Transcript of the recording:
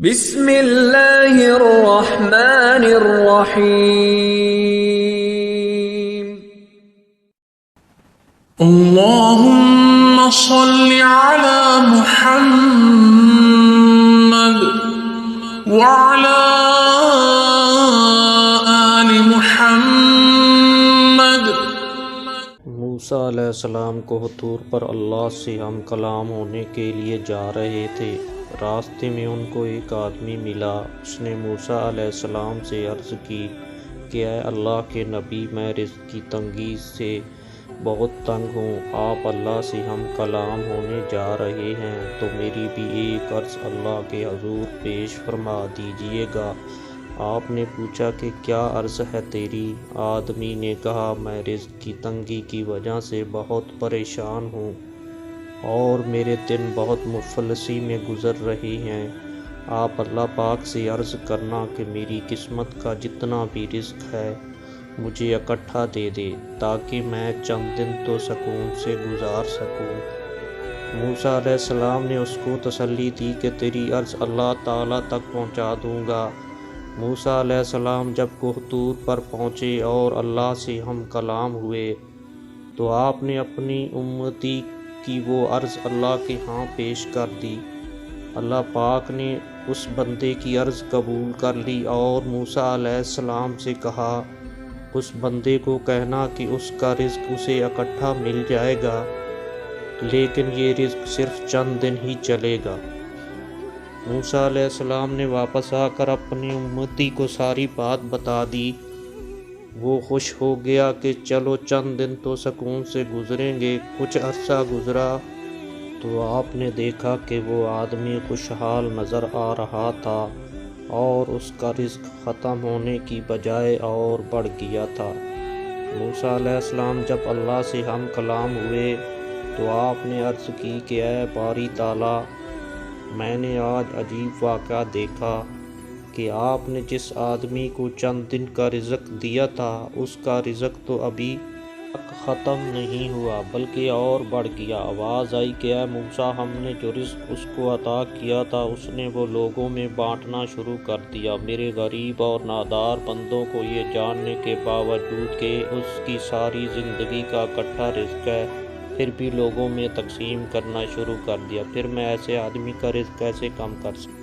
بسم اللہ الرحمن الرحیم۔ اللهم صل على محمد وعلى آل محمد۔ موسیٰ علیہ السلام کو طور پر اللہ سے ہم کلام ہونے کے لیے جا رہے تھے۔ راستے میں ان کو ایک آدمی ملا۔ اس نے موسیٰ علیہ السلام سے عرض کی کہ اے اللہ کے نبی، میں رزق کی تنگی سے بہت تنگ ہوں۔ آپ اللہ سے ہم کلام ہونے جا رہے ہیں تو میری بھی ایک عرض اللہ کے حضور پیش فرما دیجیے گا۔ آپ نے پوچھا کہ کیا عرض ہے تیری؟ آدمی نے کہا، میں رزق کی تنگی کی وجہ سے بہت پریشان ہوں اور میرے دن بہت مفلسی میں گزر رہے ہیں۔ آپ اللہ پاک سے عرض کرنا کہ میری قسمت کا جتنا بھی رزق ہے مجھے اکٹھا دے دے تاکہ میں چند دن تو سکون سے گزار سکوں۔ موسیٰ علیہ السلام نے اس کو تسلی دی کہ تیری عرض اللہ تعالیٰ تک پہنچا دوں گا۔ موسیٰ علیہ السلام جب کوہ طور پر پہنچے اور اللہ سے ہم کلام ہوئے تو آپ نے اپنی امتی کی وہ عرض اللہ کے ہاں پیش کر دی۔ اللہ پاک نے اس بندے کی عرض قبول کر لی اور موسیٰ علیہ السلام سے کہا، اس بندے کو کہنا کہ اس کا رزق اسے اکٹھا مل جائے گا، لیکن یہ رزق صرف چند دن ہی چلے گا۔ موسیٰ علیہ السلام نے واپس آ کر اپنی امتی کو ساری بات بتا دی۔ وہ خوش ہو گیا کہ چلو چند دن تو سکون سے گزریں گے۔ کچھ عرصہ گزرا تو آپ نے دیکھا کہ وہ آدمی خوشحال نظر آ رہا تھا اور اس کا رزق ختم ہونے کی بجائے اور بڑھ گیا تھا۔ موسیٰ علیہ السلام جب اللہ سے ہم کلام ہوئے تو آپ نے عرض کی کہ اے باری تعالیٰ، میں نے آج عجیب واقعہ دیکھا کہ آپ نے جس آدمی کو چند دن کا رزق دیا تھا اس کا رزق تو ابھی تک ختم نہیں ہوا بلکہ اور بڑھ گیا۔ آواز آئی کہ اے موسیٰ، ہم نے جو رزق اس کو عطا کیا تھا اس نے وہ لوگوں میں بانٹنا شروع کر دیا۔ میرے غریب اور نادار بندوں کو یہ جاننے کے باوجود کہ اس کی ساری زندگی کا اکٹھا رزق ہے، پھر بھی لوگوں میں تقسیم کرنا شروع کر دیا۔ پھر میں ایسے آدمی کا رزق کیسے کم کر سکتا؟